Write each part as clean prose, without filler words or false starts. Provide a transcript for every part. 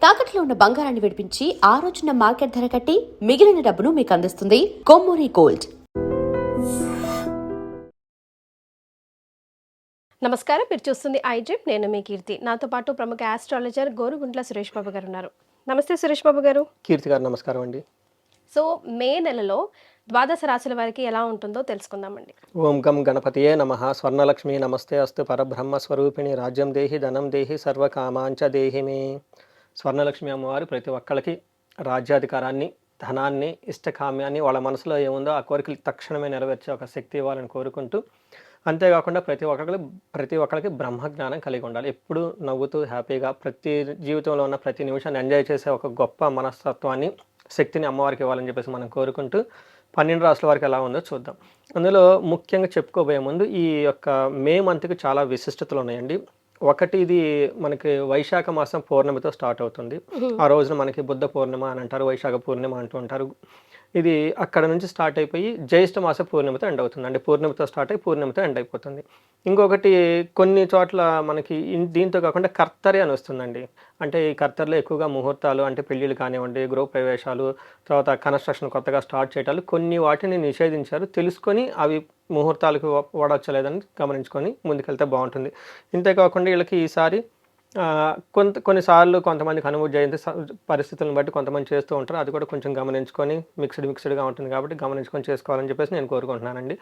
తాకట్లో ఉన్న బంగారాన్ని విడిపించి ఆ రోజున మార్కెట్ ధర కట్టి మిగిలిన డబ్బును మీకు అందిస్తుంది కొమ్మూరి గోల్డ్. నమస్కారం, మీరు చూస్తుంది ఐడ్రీమ్. నేను మీ కీర్తి. నాతో పాటు ప్రముఖ ఆస్ట్రాలజర్ గోరుగుంట్ల సురేష్ బాబు గారు ఉన్నారు. నమస్తే సురేష్ బాబు గారు. కీర్తి గారు నమస్కారం అండి. సో మే నెలలో ద్వాదశ రాశుల వారికి ఎలా ఉంటుందో తెలుసుకుందామండి. ఓం గం గణపతియే నమః. స్వర్ణలక్ష్మి నమస్తే అస్తు. పరబ్రహ్మ స్వరూపిణి రాజ్యం దేహి ధనం దేహి సర్వకామాంచ దేహి మే. స్వర్ణలక్ష్మి అమ్మవారు ప్రతి ఒక్కళ్ళకి రాజ్యాధికారాన్ని, ధనాన్ని, ఇష్టకామ్యాన్ని, వాళ్ళ మనసులో ఏముందో ఆ కోరికలు తక్షణమే నెరవేర్చే ఒక శక్తి ఇవ్వాలని కోరుకుంటూ, అంతేకాకుండా ప్రతి ఒక్కరికి బ్రహ్మజ్ఞానం కలిగి ఉండాలి. ఎప్పుడు నవ్వుతూ హ్యాపీగా ప్రతి జీవితంలో ఉన్న ప్రతి నిమిషాన్ని ఎంజాయ్ చేసే ఒక గొప్ప మనస్తత్వాన్ని, శక్తిని అమ్మవారికి ఇవ్వాలని చెప్పేసి మనం కోరుకుంటూ 12 రాష్ట్రాల వారికి ఎలా ఉందో చూద్దాం. అందులో ముఖ్యంగా చెప్పుకోబోయే ముందు ఈ యొక్క మే మంత్కి చాలా విశిష్టతలు ఉన్నాయండి. ఒకటి, ఇది మనకి వైశాఖ మాసం పౌర్ణమితో స్టార్ట్ అవుతుంది. ఆ రోజున మనకి బుద్ధ పూర్ణిమ అని అంటారు, వైశాఖ పూర్ణిమ అంటూ ఉంటారు. ఇది అక్కడ నుంచి స్టార్ట్ అయిపోయి జ్యేష్ఠ మాస పూర్ణిమతో ఎండ్ అవుతుంది. అంటే పూర్ణిమతో స్టార్ట్ అయ్యి పూర్ణిమతో ఎండ్ అయిపోతుంది. ఇంకొకటి, కొన్ని చోట్ల మనకి దీంతో కాకుండా కర్తరి అని వస్తుందండి. అంటే ఈ కర్తరిలో ఎక్కువగా ముహూర్తాలు, అంటే పెళ్ళిళ్ళు కానివ్వండి, గృహ ప్రవేశాలు, తర్వాత కన్స్ట్రక్షన్ కొత్తగా స్టార్ట్ చేయటాలు, కొన్ని వాటిని నిషేధించారు. తెలుసుకొని అవి ముహూర్తాలకు వాడొచ్చలేదని గమనించుకొని ముందుకెళ్తే బాగుంటుంది. ఇంతేకాకుండా వీళ్ళకి ఈసారి కొన్నిసార్లు కొంతమందికి హనుమ జయంతి పరిస్థితులను బట్టి కొంతమంది చేస్తూ ఉంటారు. అది కూడా కొంచెం గమనించుకొని మిక్స్డ్గా ఉంటుంది కాబట్టి గమనించుకొని చేసుకోవాలని చెప్పేసి నేను కోరుకుంటున్నానండి.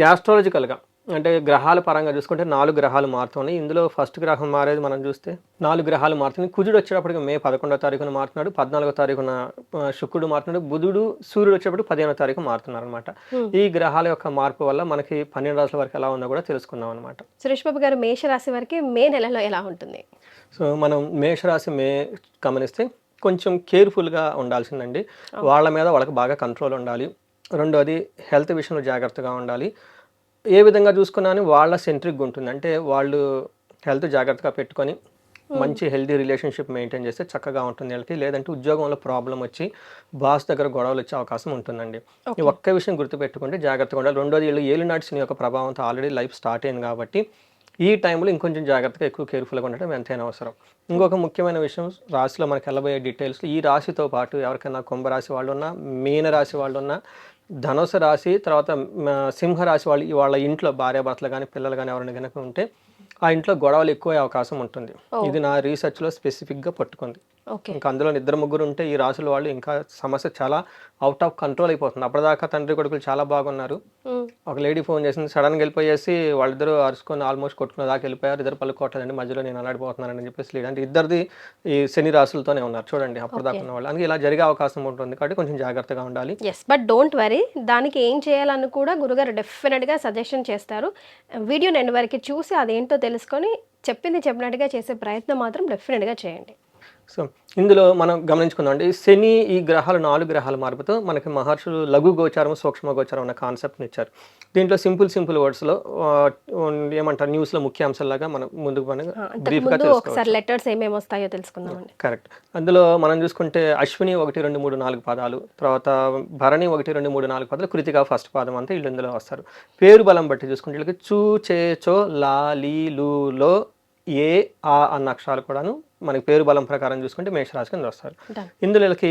యాస్ట్రాలజికల్గా అంటే గ్రహాల పరంగా చూసుకుంటే 4 గ్రహాలు మారుతున్నాయి. ఇందులో ఫస్ట్ గ్రహం మారేది మనం చూస్తే 4 గ్రహాలు మారుతున్నాయి. కుజుడు వచ్చేటప్పటికి మే 11వ తారీఖున మారుతున్నాడు, 14వ తారీఖున శుక్రుడు మారుతున్నాడు, బుధుడు, సూర్యుడు వచ్చేటప్పుడు 15వ తారీఖు మారుతున్నారు అనమాట. ఈ గ్రహాల యొక్క మార్పు వల్ల మనకి 12 రాశుల వరకు ఎలా ఉందో కూడా తెలుసుకుందాం అనమాట. సురేష్ బాబు గారు, మేషరాశి వారికి మే నెలలో ఎలా ఉంటుంది? సో మనం మేషరాశి గమనిస్తే కొంచెం కేర్ఫుల్గా ఉండాల్సిందండి. వాళ్ళ మీద వాళ్ళకి బాగా కంట్రోల్ ఉండాలి. రెండోది, హెల్త్ విషయంలో జాగ్రత్తగా ఉండాలి. ఏ విధంగా చూసుకున్నాను వాళ్ళ సెంట్రిక్గా ఉంటుంది. అంటే వాళ్ళు హెల్త్ జాగ్రత్తగా పెట్టుకొని మంచి హెల్తీ రిలేషన్షిప్ మెయింటైన్ చేస్తే చక్కగా ఉంటుంది వాళ్ళకి. లేదంటే ఉద్యోగంలో ప్రాబ్లం వచ్చి బాస్ దగ్గర గొడవలు వచ్చే అవకాశం ఉంటుందండి. ఈ ఒక్క విషయం గుర్తుపెట్టుకుంటే జాగ్రత్తగా ఉండాలి. రెండోది, వీళ్ళు ఏలినాటి శని యొక్క ప్రభావంతో ఆల్రెడీ లైఫ్ స్టార్ట్ అయింది కాబట్టి ఈ టైంలో ఇంకొంచెం జాగ్రత్తగా ఎక్కువ కేర్ఫుల్గా ఉండటం ఎంతైనా అవసరం. ఇంకొక ముఖ్యమైన విషయం, రాశిలో మనకి వెళ్ళబోయే డీటెయిల్స్, ఈ రాశితో పాటు ఎవరికైనా కుంభరాశి వాళ్ళు ఉన్నా, మీనరాశి వాళ్ళు ఉన్నా, ధనుసు రాశి, తర్వాత సింహరాశి వాళ్ళ ఇంట్లో భార్యాభర్తలు కానీ పిల్లలు కానీ ఎవరైనా కనుక ఉంటే ఆ ఇంట్లో గొడవలు ఎక్కువ అవకాశం ఉంటుంది. ఇది నా రీసెర్చ్లో స్పెసిఫిక్గా పట్టుకుంది. ఇంకా అందులో 2-3 ఉంటే ఈ రాశుల వాళ్ళు ఇంకా సమస్య చాలా అవుట్ ఆఫ్ కంట్రోల్ అయిపోతుంది. అప్పటిదాకా తండ్రి కొడుకులు చాలా బాగున్నారు. ఒక లేడీ ఫోన్ చేసింది, సడన్గా వెళ్ళిపోయేసి వాళ్ళిద్దరూ అరుచుకొని ఆల్మోస్ట్ కొట్టుకునే దాకా వెళ్ళిపోయారు. ఇద్దరు పలుకోవట్లేదండి, మధ్యలో నేను అలాడిపోతున్నానని చెప్పేసి అంటే ఇద్దరిది ఈ శని రాశులతోనే ఉన్నారు చూడండి అప్పటిదాకా ఉన్న వాళ్ళు. అందుకే ఇలా జరిగే అవకాశం ఉంటుంది కాబట్టి కొంచెం జాగ్రత్తగా ఉండాలి. Yes, but don't worry. దానికి ఏం చేయాలని కూడా గురుగారు డెఫినెట్గా సజెషన్ చేస్తారు. వీడియో ఎండ్ వరకు చూసి అదేంటో తెలుసుకొని చెప్పినట్టుగా చేసే ప్రయత్నం మాత్రం డెఫినెట్గా చేయండి. సో ఇందులో మనం గమనించుకుందాం అండి, శని ఈ గ్రహాలు 4 గ్రహాల మార్పుతో మనకి మహర్షులు లఘు గోచారం, సూక్ష్మ గోచారం అన్న కాన్సెప్ట్ని ఇచ్చారు. దీంట్లో సింపుల్ వర్డ్స్లో ఏమంటారు, న్యూస్లో ముఖ్య అంశాలాగా మనం ముందుకు బ్రీఫ్గా ఒకసారి లెటర్స్ ఏమేమి వస్తాయో తెలుసుకుందామండి. కరెక్ట్. అందులో మనం చూసుకుంటే అశ్విని 1, 2, 3, 4 పాదాలు, తర్వాత భరణి 1, 2, 3, 4 పాదాలు, కృతిక ఫస్ట్ పాదం అంతా వీళ్ళు ఇందులో వస్తారు. పేరు బలం బట్టి చూసుకుంటే వీళ్ళకి చూ, చే, చో, లా, లీ, లు, లో, ఏ, ఆ అన్న అక్షరాలు కూడాను మనకి పేరు బలం ప్రకారం చూసుకుంటే మేషరాశి కింద వస్తారు. ఇందులో వీళ్ళకి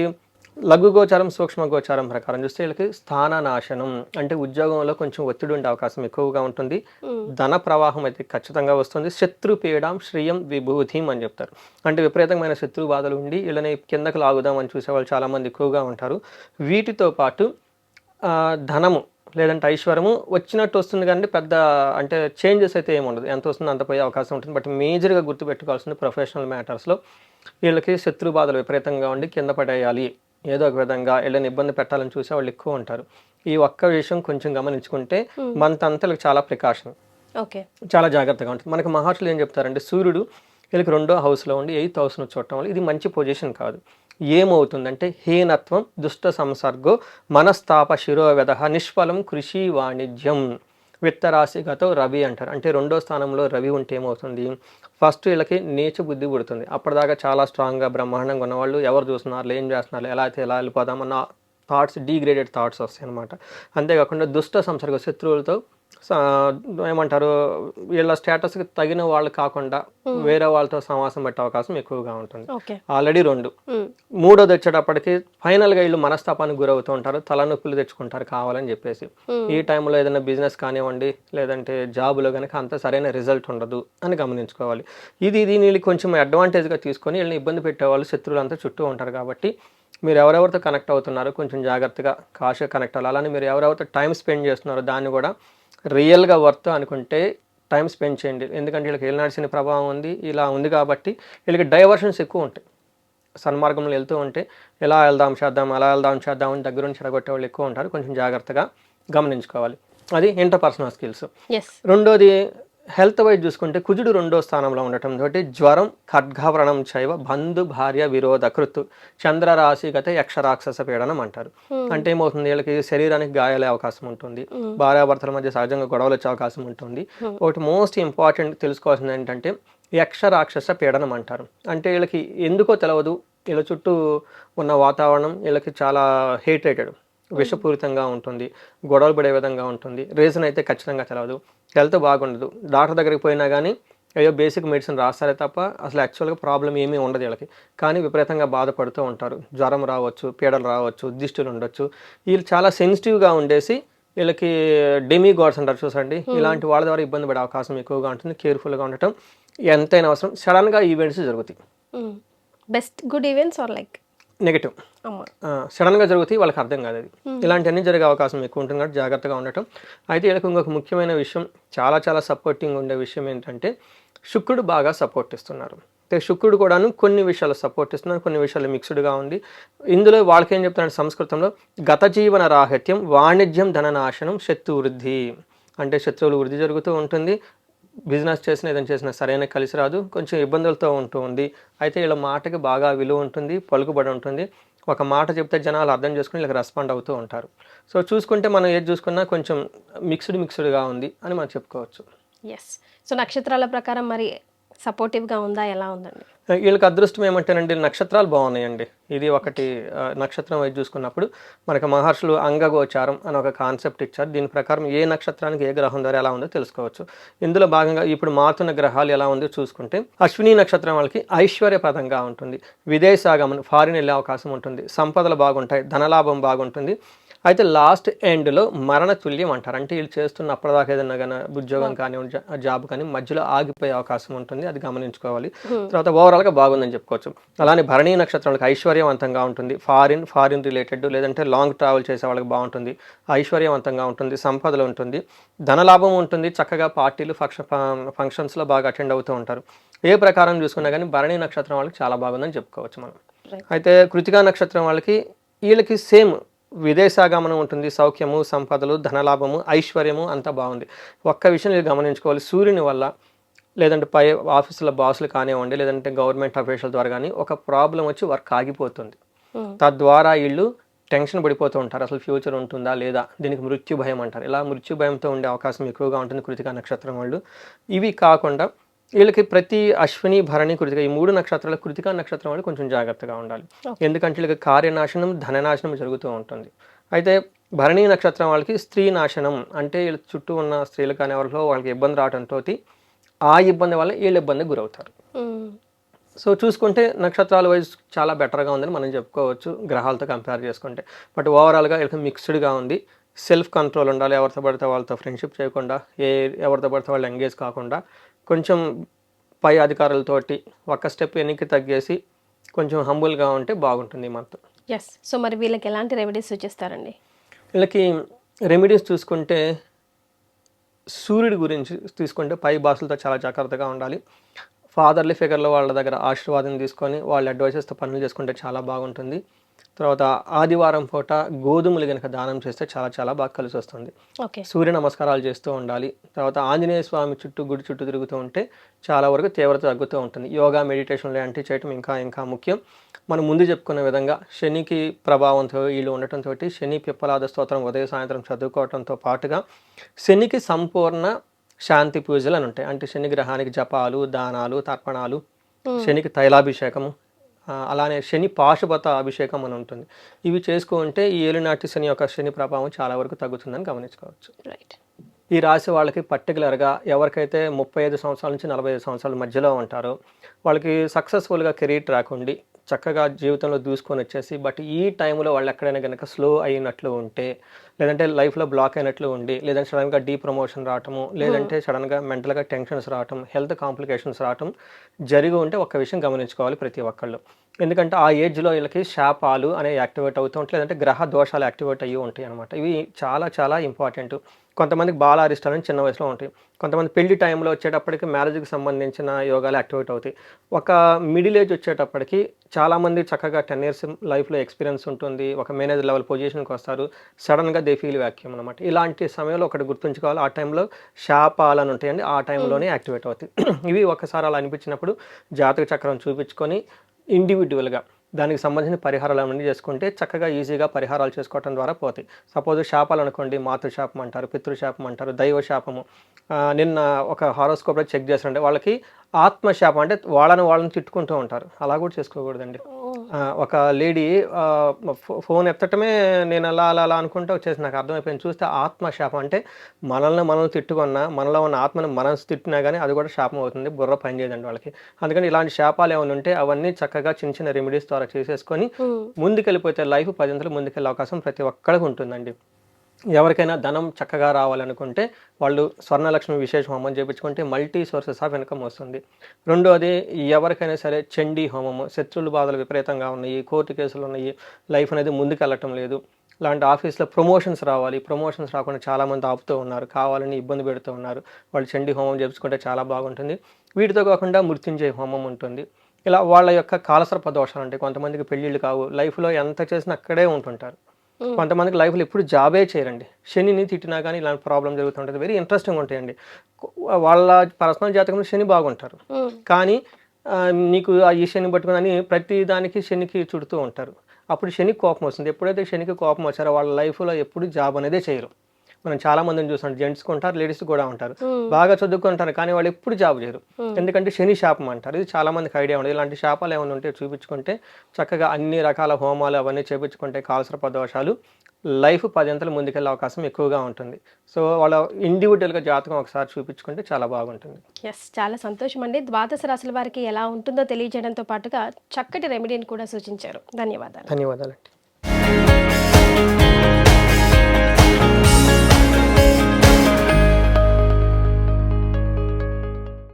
లఘు గోచారం, సూక్ష్మ గోచారం ప్రకారం చూస్తే వీళ్ళకి స్థాన నాశనం, అంటే ఉద్యోగంలో కొంచెం ఒత్తిడి ఉండే అవకాశం ఎక్కువగా ఉంటుంది. ధన ప్రవాహం అయితే ఖచ్చితంగా వస్తుంది. శత్రు పీడాం శ్రియం విభూతిం అని చెప్తారు. అంటే విపరీతమైన శత్రు బాధలు ఉండి వీళ్ళని కిందకు లాగుదామని చూసేవాళ్ళు చాలామంది ఎక్కువగా ఉంటారు. వీటితో పాటు ధనము లేదంటే ఐశ్వర్యము వచ్చినట్టు వస్తుంది కానీ పెద్ద అంటే చేంజెస్ అయితే ఏముండదు. ఎంత వస్తుందో అంత పోయే అవకాశం ఉంటుంది. బట్ మేజర్గా గుర్తుపెట్టుకోవాల్సింది ప్రొఫెషనల్ మ్యాటర్స్లో వీళ్ళకి శత్రు బాధలు విపరీతంగా ఉండి కింద పడేయాలి, ఏదో ఒక విధంగా వీళ్ళని ఇబ్బంది పెట్టాలని చూసే వాళ్ళు ఎక్కువ ఉంటారు. ఈ ఒక్క విషయం కొంచెం గమనించుకుంటే మనతంతలకు చాలా ప్రికాషన్, చాలా జాగ్రత్తగా ఉంటుంది. మనకి మహర్షులు ఏం చెప్తారంటే, సూర్యుడు వీళ్ళకి 2వ హౌస్లో ఉండి 8th హౌస్ను చూడటం వల్ల ఇది మంచి పొజిషన్ కాదు. ఏమవుతుందంటే హీనత్వం, దుష్ట సంసర్గో, మనస్తాప శిరోవెద, నిష్ఫలం కృషి వాణిజ్యం. విత్తరాశిగతో రవి అంటారు. అంటే 2వ స్థానంలో రవి ఉంటే ఏమవుతుంది, ఫస్ట్ వీళ్ళకి నీచ బుద్ధి పుడుతుంది. అప్పటిదాకా చాలా స్ట్రాంగ్గా బ్రహ్మాండంగా ఉన్నవాళ్ళు ఎవరు చూస్తున్నారు, ఏం చేస్తున్నారు, ఎలా అయితే ఎలా వెళ్ళిపోదామన్న థాట్స్, డీగ్రేడెడ్ థాట్స్ వస్తాయి అనమాట. అంతేకాకుండా దుష్ట సంసర్గ, శత్రువులతో ఏమంటారు, వీళ్ళ స్టేటస్కి తగిన వాళ్ళు కాకుండా వేరే వాళ్ళతో సమాసం పెట్టే అవకాశం ఎక్కువగా ఉంటుంది. ఓకే. ఆల్రెడీ 2. మూడోది వచ్చేటప్పటికి ఫైనల్గా వీళ్ళు మనస్తాపానికి గురవుతూ ఉంటారు, తలనొప్పులు తెచ్చుకుంటారు కావాలని చెప్పేసి. ఈ టైంలో ఏదైనా బిజినెస్ కానివ్వండి, లేదంటే జాబులో కనుక అంత సరైన రిజల్ట్ ఉండదు అని గమనించుకోవాలి. ఇది వీళ్ళకి కొంచెం అడ్వాంటేజ్గా తీసుకొని వీళ్ళని ఇబ్బంది పెట్టేవాళ్ళు శత్రువులు అంతా చుట్టూ ఉంటారు. కాబట్టి మీరు ఎవరెవరితో కనెక్ట్ అవుతున్నారో కొంచెం జాగ్రత్తగా కాషగా కనెక్ట్ అవ్వాలి. అలానే మీరు ఎవరెవరితో టైం స్పెండ్ చేస్తున్నారో దాన్ని కూడా రియల్గా వర్త్ అనుకుంటే టైం స్పెండ్ చేయండి. ఎందుకంటే వీళ్ళకి ఏలినాటి ప్రభావం ఉంది, ఇలా ఉంది కాబట్టి వీళ్ళకి డైవర్షన్స్ ఎక్కువ ఉంటాయి. సన్మార్గంలో వెళ్తూ ఉంటే ఎలా వెళ్దాం చేద్దాం, అలా వెళ్దాం చేద్దాం అని దగ్గర నుంచి చెడగొట్టే వాళ్ళు ఎక్కువ ఉంటారు. కొంచెం జాగ్రత్తగా గమనించుకోవాలి. అది ఇంటర్పర్సనల్ స్కిల్స్. రెండోది హెల్త్ వైజ్ చూసుకుంటే కుజుడు 2వ స్థానంలో ఉండటం తోటి జ్వరం, ఖడ్గవ్రణం చైవ, బంధు భార్య విరోధ కృత్, చంద్రరాశిగత యక్షరాక్షస పీడనం అంటారు. అంటే ఏమవుతుంది, వీళ్ళకి శరీరానికి గాయాలే అవకాశం ఉంటుంది, భార్యాభర్తల మధ్య సహజంగా గొడవలు వచ్చే అవకాశం ఉంటుంది. ఒకటి మోస్ట్ ఇంపార్టెంట్ తెలుసుకోవాల్సింది ఏంటంటే యక్షరాక్షస పీడనం అంటారు. అంటే వీళ్ళకి ఎందుకో తెలియదు, వీళ్ళ చుట్టూ ఉన్న వాతావరణం వీళ్ళకి చాలా హేటెడ్, విషపూరితంగా ఉంటుంది, గొడవలు పడే విధంగా ఉంటుంది. రీజన్ అయితే ఖచ్చితంగా తెలియదు, హెల్త్ బాగుండదు. డాక్టర్ దగ్గరికి పోయినా కానీ ఏదో బేసిక్ మెడిసిన్ రాస్తారే తప్ప అసలు యాక్చువల్గా ప్రాబ్లం ఏమీ ఉండదు వీళ్ళకి. కానీ విపరీతంగా బాధపడుతూ ఉంటారు. జ్వరం రావచ్చు, పీడలు రావచ్చు, దిష్టులు ఉండొచ్చు. వీళ్ళు చాలా సెన్సిటివ్గా ఉండేసి వీళ్ళకి డెమీ గాడ్స్ అంటారు చూసండి, ఇలాంటి వాళ్ళ ద్వారా ఇబ్బంది పడే అవకాశం ఎక్కువగా ఉంటుంది. కేర్ఫుల్గా ఉండటం ఎంతైనా అవసరం. సడన్గా ఈవెంట్స్ జరుగుతాయి. Best good events are like negative సడన్గా జరుగుతాయి, వాళ్ళకి అర్థం కాదు. అది ఇలాంటివన్నీ జరిగే అవకాశం ఎక్కువ ఉంటుంది కాబట్టి జాగ్రత్తగా ఉండటం. అయితే వీళ్ళకి ఇంకొక ముఖ్యమైన విషయం, చాలా సపోర్టింగ్ ఉండే విషయం ఏంటంటే శుక్రుడు బాగా సపోర్ట్ ఇస్తున్నారు. శుక్రుడు కూడాను కొన్ని విషయాలు సపోర్ట్ ఇస్తున్నారు, కొన్ని విషయాలు మిక్స్డ్గా ఉంది. ఇందులో వాళ్ళకి ఏం చెప్తున్నారు సంస్కృతంలో, గత జీవన రాహిత్యం, వాణిజ్యం, ధననాశనం, శత్రు వృద్ధి. అంటే శత్రువులు వృద్ధి జరుగుతూ ఉంటుంది, బిజినెస్ చేసినా ఏదైనా చేసినా సరైన కలిసి రాదు, కొంచెం ఇబ్బందులతో ఉంటూ ఉంది. అయితే వీళ్ళ మాటకి బాగా విలువ ఉంటుంది, పలుకుబడి ఉంటుంది. ఒక మాట చెప్తే జనాలు అర్థం చేసుకుని వీళ్ళకి రెస్పాండ్ అవుతూ ఉంటారు. సో చూసుకుంటే మనం ఏది చూసుకున్నా కొంచెం మిక్స్డ్గా ఉంది అని మనం చెప్పుకోవచ్చు. ఎస్. సో నక్షత్రాల ప్రకారం మరి సపోర్టివ్గా ఉందా, ఎలా ఉందండి? వీళ్ళకి అదృష్టం ఏమంటేనండి, నక్షత్రాలు బాగున్నాయండి. ఇది ఒకటి నక్షత్రం వైపు చూసుకున్నప్పుడు మనకి మహర్షులు అంగగోచారం అని ఒక కాన్సెప్ట్ ఇచ్చారు. దీని ప్రకారం ఏ నక్షత్రానికి ఏ గ్రహం ద్వారా ఎలా ఉందో తెలుసుకోవచ్చు. ఇందులో భాగంగా ఇప్పుడు మారుతున్న గ్రహాలు ఎలా ఉందో చూసుకుంటే, అశ్విని నక్షత్రం వాళ్ళకి ఐశ్వర్యప్రదంగా ఉంటుంది, విదేశాగమనం, ఫారిన్ వెళ్ళే అవకాశం ఉంటుంది, సంపదలు బాగుంటాయి, ధనలాభం బాగుంటుంది. అయితే లాస్ట్ ఎండ్లో మరణ తుల్యం అంటారు. అంటే వీళ్ళు చేస్తున్న అప్పటిదాకా ఏదైనా కానీ ఉద్యోగం కానివ్వండి, జాబ్ కానీ మధ్యలో ఆగిపోయే అవకాశం ఉంటుంది, అది గమనించుకోవాలి. తర్వాత ఓవరాల్గా బాగుందని చెప్పుకోవచ్చు. అలానే భరణీ నక్షత్రాలకు ఐశ్వర్యవంతంగా ఉంటుంది, ఫారిన్ రిలేటెడ్ లేదంటే లాంగ్ ట్రావెల్ చేసే వాళ్ళకి బాగుంటుంది, ఐశ్వర్యవంతంగా ఉంటుంది, సంపదలు ఉంటుంది, ధనలాభం ఉంటుంది, చక్కగా పార్టీలు ఫంక్షన్స్లో బాగా అటెండ్ అవుతూ ఉంటారు. ఏ ప్రకారం చూసుకున్నా కానీ భరణీ నక్షత్రం వాళ్ళకి చాలా బాగుందని చెప్పుకోవచ్చు మనం. అయితే కృతికా నక్షత్రం వాళ్ళకి వీళ్ళకి సేమ్ విదేశాగమనం ఉంటుంది, సౌఖ్యము, సంపదలు, ధనలాభము, ఐశ్వర్యము అంతా బాగుంది. ఒక్క విషయం మీరు గమనించుకోవాలి, సూర్యుని వల్ల లేదంటే పై ఆఫీసుల బాసులు కానివ్వండి, లేదంటే గవర్నమెంట్ అఫీషియల్ ద్వారా కానీ ఒక ప్రాబ్లం వచ్చి వర్క్ ఆగిపోతుంది. తద్వారా వీళ్ళు టెన్షన్ పడిపోతూ ఉంటారు, అసలు ఫ్యూచర్ ఉంటుందా లేదా, దీనికి మృత్యు భయం అంటారు. ఇలా మృత్యు భయంతో ఉండే అవకాశం ఎక్కువగా ఉంటుంది కృతికా నక్షత్రం వాళ్ళు. ఇవి కాకుండా వీళ్ళకి ప్రతి అశ్విని, భరణి, కృతిక ఈ 3 నక్షత్రాలు, కృతికా నక్షత్రం వాళ్ళు కొంచెం జాగ్రత్తగా ఉండాలి. ఎందుకంటే వీళ్ళకి కార్యనాశనం, ధననాశనం జరుగుతూ ఉంటుంది. అయితే భరణి నక్షత్రం వాళ్ళకి స్త్రీ నాశనం, అంటే వీళ్ళ చుట్టూ ఉన్న స్త్రీలు కానీ ఎవరిలో వాళ్ళకి ఇబ్బంది రావడంతో ఆ ఇబ్బంది వల్ల వీళ్ళు ఇబ్బందికి గురవుతారు. సో చూసుకుంటే నక్షత్రాల వైజ్ చాలా బెటర్గా ఉందని మనం చెప్పుకోవచ్చు గ్రహాలతో కంపేర్ చేసుకుంటే. బట్ ఓవరాల్గా వీళ్ళకి మిక్స్డ్గా ఉంది. సెల్ఫ్ కంట్రోల్ ఉండాలి, ఎవరితో పడితే వాళ్ళతో ఫ్రెండ్షిప్ చేయకుండా, ఎవరితో పడితే వాళ్ళు ఎంగేజ్ కాకుండా, కొంచెం పై అధికారులతోటి ఒక స్టెప్ వెనక్కి తగ్గేసి కొంచెం హంబుల్గా ఉంటే బాగుంటుంది మొత్తం. ఎస్. సో మరి వీళ్ళకి ఎలాంటి రెమెడీస్ సూచిస్తారండి? వీళ్ళకి రెమెడీస్ చూసుకుంటే సూర్యుడి గురించి తీసుకుంటే పై భాషలతో చాలా జాగ్రత్తగా ఉండాలి. ఫాదర్లీ ఫిగర్లో వాళ్ళ దగ్గర ఆశీర్వాదం తీసుకొని వాళ్ళ అడ్వైజెస్తో పనులు చేసుకుంటే చాలా బాగుంటుంది. తర్వాత ఆదివారం పూట గోధుమలు కనుక దానం చేస్తే చాలా బాగా కలిసి వస్తుంది. సూర్య నమస్కారాలు చేస్తూ ఉండాలి. తర్వాత ఆంజనేయ స్వామి గుడి చుట్టూ తిరుగుతూ ఉంటే చాలా వరకు తీవ్రత తగ్గుతూ ఉంటుంది. యోగా, మెడిటేషన్ లాంటివి చేయటం ఇంకా ముఖ్యం. మనం ముందు చెప్పుకున్న విధంగా శనికి ప్రభావంతో వీళ్ళు ఉండటంతో శని పిప్పలాద స్తోత్రం ఉదయం సాయంత్రం చదువుకోవడంతో పాటుగా శనికి సంపూర్ణ శాంతి పూజలు అని ఉంటాయి. అంటే శని గ్రహానికి జపాలు, దానాలు, తర్పణాలు, శనికి తైలాభిషేకము, అలానే శని పాశుపత అభిషేకం అని ఉంటుంది. ఇవి చేసుకుంటే ఈ ఏలినాటి శని యొక్క శని ప్రభావం చాలా వరకు తగ్గుతుందని గమనించుకోవచ్చు. రైట్. ఈ రాశి వాళ్ళకి పర్టికులర్గా ఎవరికైతే 35 సంవత్సరాల నుంచి 45 సంవత్సరాల మధ్యలో ఉంటారో వాళ్ళకి సక్సెస్ఫుల్గా కెరీర్ ట్రాక్ ఉండి చక్కగా జీవితంలో దూసుకొని వచ్చేసి, బట్ ఈ టైంలో వాళ్ళు ఎక్కడైనా కనుక స్లో అయినట్లు ఉంటే, లేదంటే లైఫ్లో బ్లాక్ అయినట్లు ఉండి, లేదంటే సడన్గా డీ ప్రమోషన్ రావటము, లేదంటే సడన్గా మెంటల్గా టెన్షన్స్ రావటం, హెల్త్ కాంప్లికేషన్స్ రావటం జరిగి ఉంటే ఒక్క విషయం గమనించుకోవాలి ప్రతి ఒక్కళ్ళు. ఎందుకంటే ఆ ఏజ్లో వీళ్ళకి శాపాలు అనేవి యాక్టివేట్ అవుతూ ఉంటాయి, లేదంటే గ్రహ దోషాలు యాక్టివేట్ అయ్యి ఉంటాయి అనమాట. ఇవి చాలా చాలా ఇంపార్టెంట్. కొంతమందికి బాలారిష్టాలని చిన్న వయసులో ఉంటాయి, కొంతమంది పెళ్లి టైంలో వచ్చేటప్పటికి మ్యారేజ్కి సంబంధించిన యోగాలు యాక్టివేట్ అవుతాయి. ఒక మిడిల్ ఏజ్ వచ్చేటప్పటికి చాలామంది చక్కగా 10 ఇయర్స్ లైఫ్లో ఎక్స్పీరియన్స్ ఉంటుంది, ఒక మేనేజర్ లెవెల్ పొజిషన్కి వస్తారు, సడన్గా దే ఫీల్ వ్యాక్యూమ్ అనమాట. ఇలాంటి సమయంలో ఒకటి గుర్తుంచుకోవాలి, ఆ టైంలో శాపాలని ఉంటాయండి, ఆ టైంలోనే యాక్టివేట్ అవుతాయి. ఇవి ఒకసారి అలా అనిపించినప్పుడు జాతక చక్రం చూపించుకొని ఇండివిజువల్గా దానికి సంబంధించిన పరిహారాలు అవన్నీ చేసుకుంటే చక్కగా ఈజీగా పరిహారాలు చేసుకోవడం ద్వారా పోతాయి. సపోజ్ శాపాలు అనుకోండి, మాతృశాపం అంటారు, పితృశాపం అంటారు, దైవ శాపము. నిన్న ఒక హారోస్కోప్లో చెక్ చేస్తుంటే వాళ్ళకి ఆత్మశాపం, అంటే వాళ్ళని తిట్టుకుంటూ ఉంటారు. అలా కూడా చేసుకోకూడదండి. ఒక లేడీ ఫోన్ ఎత్తటమే నేను అలా అలా అలా అనుకుంటూ వచ్చేసి నాకు అర్థమైపోయింది. చూస్తే ఆత్మశాపం అంటే మనల్ని తిట్టుకున్నా, మనలో ఉన్న ఆత్మను మనం తిట్టినా కానీ అది కూడా శాపం అవుతుంది, బుర్ర పని చేయదండి వాళ్ళకి. అందుకని ఇలాంటి శాపాలు ఏమైనా ఉంటే అవన్నీ చక్కగా చిన్న చిన్న రెమెడీస్ ద్వారా చేసేసుకొని ముందుకెళ్ళిపోతే లైఫ్ 10 ముందుకెళ్ళే అవకాశం ప్రతి ఒక్కరికి ఉంటుందండి. ఎవరికైనా ధనం చక్కగా రావాలనుకుంటే వాళ్ళు స్వర్ణలక్ష్మి విశేష హోమం చేయించుకుంటే మల్టీ సోర్సెస్ ఆఫ్ ఇన్కమ్ వస్తుంది. రెండోది, ఎవరికైనా సరే చండీ హోమము, శత్రువుల బాధలు విపరీతంగా ఉన్నాయి, కోర్టు కేసులు ఉన్నాయి, లైఫ్ అనేది ముందుకెళ్ళటం లేదు, లాంటి ఆఫీస్లో ప్రమోషన్స్ రావాలి, ప్రమోషన్స్ రాకుండా చాలామంది ఆపుతూ ఉన్నారు, కావాలని ఇబ్బంది పెడుతూ ఉన్నారు, వాళ్ళు చండీ హోమం చేయించుకుంటే చాలా బాగుంటుంది. వీటితో కాకుండా మృత్యుంజయ హోమం ఉంటుంది. ఇలా వాళ్ళ యొక్క కాలసర్ప దోషాలు ఉంటాయి. కొంతమందికి పెళ్ళిళ్ళు కావు, లైఫ్లో ఎంత చేసినా అక్కడే ఉంటుంటారు. కొంతమందికి లైఫ్లో ఎప్పుడు జాబే చేయరండి, శనిని తిట్టినా కానీ ఇలాంటి ప్రాబ్లం జరుగుతుంటుంది. వెరీ ఇంట్రెస్టింగ్ ఉంటాయండి. వాళ్ళ పర్సనల్ జాతకంలో శని బాగుంటారు, కానీ నీకు ఈ శని పట్టుకుని ప్రతి దానికి శనికి చుడుతూ ఉంటారు. అప్పుడు శనికి కోపం వస్తుంది. ఎప్పుడైతే శనికి కోపం వచ్చారో వాళ్ళ లైఫ్లో ఎప్పుడు జాబ్ అనేదే చేయరు. మనం చాలా మందిని చూస్తాం, జెంట్స్కి ఉంటారు, లేడీస్ కూడా ఉంటారు, బాగా చదువుకుంటారు కానీ వాళ్ళు ఎప్పుడు జాబ్ చేయరు. ఎందుకంటే శని శాపం అంటారు. ఇది చాలా మందికి ఐడియా ఉండదు. ఇలాంటి శాపాలు ఏమైనా ఉంటే చూపించుకుంటే చక్కగా అన్ని రకాల హోమాలు అవన్నీ చేపించుకుంటే కాలసర్ప దోషాలు లైఫ్ 10 ముందుకెళ్ళే అవకాశం ఎక్కువగా ఉంటుంది. సో వాళ్ళ ఇండివిజువల్గా జాతకం ఒకసారి చూపించుకుంటే చాలా బాగుంటుంది. ఎస్, చాలా సంతోషం అండి. ద్వాదశ రాశుల వారికి ఎలా ఉంటుందో తెలియజేయడంతో పాటుగా చక్కటి రెమెడీని కూడా సూచించారు. ధన్యవాదాలు. ధన్యవాదాలండి.